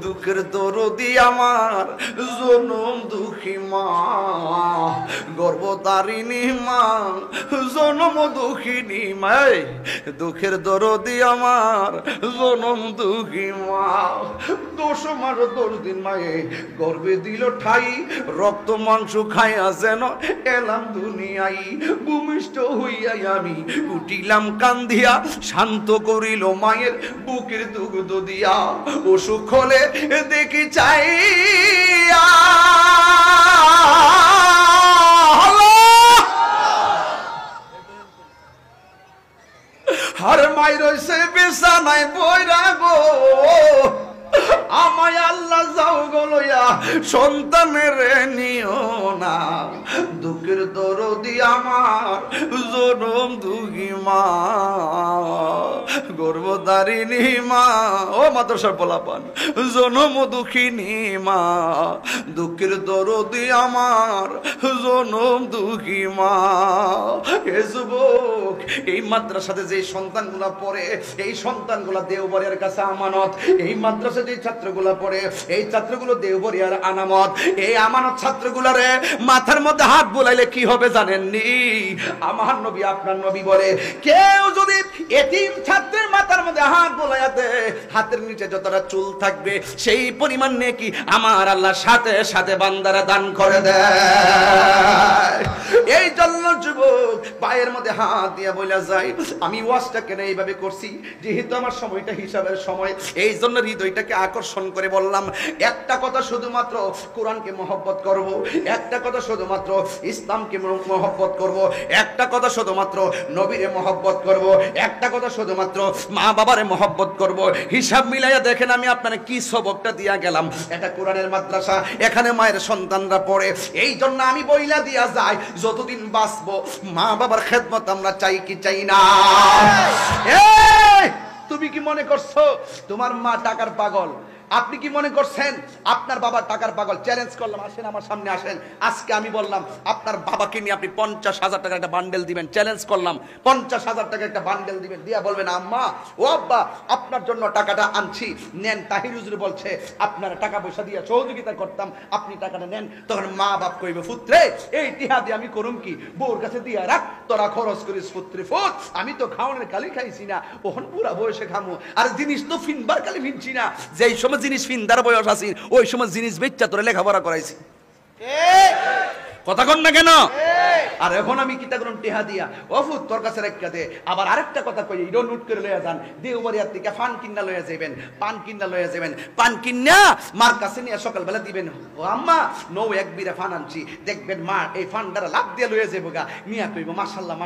দুঃখের দরদি আমার জনম দুঃখী মা, গর্ভধারিণী মা, জনম দুঃখিনী মা, দুঃখের দরদি আমার জনম দুঃখী মা। 10 মাস 10 দিন মায়ে গর্ভে দিল ঠাই, রক্ত মাংস খাইয়া যেন এলাম দুনিয়াই। ভূমিষ্ঠ হইয়াই আমি উঠিলাম কান্দিয়া, শান্ত করিল মায়ের বুকের দুগ্ধ দিয়া। অসুখ হলে দেখি চাইয়া আর মায়ের রইছে বিছানায় বইরা গো, আমায় আল্লাহ যাও গলইয়া সন্তানের নিও না। দুঃখের দরদি আমার জনম দুঃখী মা, গর্ভধারিণী মা, ও মাদ্রাসার পোলাপান, জনম দুঃখিনী মা, দুঃখের দরদি আমার জনম দুঃখী মা। হে যুবক, এই মাদ্রাসাতে যে সন্তানগুলা পড়ে, এই সন্তানগুলা দেওবরের কাছে আমানত। এই মাদ্রাসা যে ছাত্রগুলা পড়ে, এই ছাত্রগুলো দেওবরিয়ার আনামত। এই আমানত ছাত্রগুলারে মাথার মধ্যে হাত বুলাইলে কি হবে জানেননি? আমার নবী আপনার নবী বলে, কেউ যদি এতিম ছাত্রের মাথার মধ্যে হাত বুলাইয়া দেয়, হাতের নিচে যতটা চুল থাকবে সেই পরিমাণ নেকি আমার আল্লাহ সাথে সাথে বান্দারা দান করে দেয়। এই জন্য যুবক পায়ের মধ্যে হাত দিয়া বইলা যায়, আমি ওয়াজটা কেন এইভাবে করছি, যেহেতু আমার সময়টা হিসাবের সময়, এই জন্য হৃদয়টাকে আকর্ষণ করে বললাম। একটা কথা শুধুমাত্র কোরআনকে মহব্বত করব, একটা কথা শুধুমাত্র ইসলামকে মহব্বত করব, একটা কথা শুধুমাত্র নবীরে মহব্বত করব, একটা কথা শুধুমাত্র মা বাবারে মহব্বত করব। হিসাব মিলাইয়া দেখেন আমি আপনারা কি সবকটা দিয়া গেলাম। এটা কোরআনের মাদ্রাসা, এখানে মায়ের সন্তানরা পড়ে। এই জন্য আমি বইলা দিয়া যাই, যতদিন বাঁচবো মা বাবার খেদমত আমরা চাই কি চাই না? তুমি কি মনে করছো তোমার মা টাকার পাগল? আপনি কি মনে করছেন আপনার বাবা টাকার পাগল? চ্যালেঞ্জ করলাম, আসেন আমার সামনে আসেন। আজকে আমি বললাম আপনার বাবাকে নিয়ে আপনি 50,000 টাকার একটা বান্ডেল দিবেন। চ্যালেঞ্জ করলাম 50,000 টাকার একটা বান্ডেল দিবেন, দিয়া বলবেন আম্মা ও আব্বা আপনার জন্য টাকাটা আনছি, নেন। তাহির হুজুর বলছে আপনার টাকা পয়সা দিয়ে সহযোগিতা করতাম, আপনি টাকাটা নেন। তখন মা বাপ কইবে, পুত্রে এই টিহা দিয়ে আমি করুম কি? বউর কাছে দিয়া রাখ, তোরা খরচ করিস পুত্রে ফুত, আমি তো খাওয়ানোর কালি খাইছি না, ওখান পুরা বয়সে খামু। আর জিনিস তো ফিনবার কালি ফিনছি না, যেই সময় জিনিস ফিনদার বয়স আছে ওই সময় জিনিস বেচা তোরে লেখাপড়া করাইছি। কথা কন না কেন? আর এখন আমি কিতা করুন টেহা দিয়া, অফুত তোর কাছে রেখা দে। আবার আরেকটা কথা কই, ইডো নোট করে লইয়া যান, দেওবাড়িয়ার থেকে পান কিন্না লইয়া যাবেন, পান কিন্না লইয়া যাবেন, পান কিন্না মার কাছে নিয়ে সকালবেলা দিবেন, ও আম্মা নৌ এক বিরা ফান আনছি, দেখবেন মা এই ফানটারা লাভ দিয়ে লইয়া যাবো গা, মিয়া কইব মাশাআল্লাহ।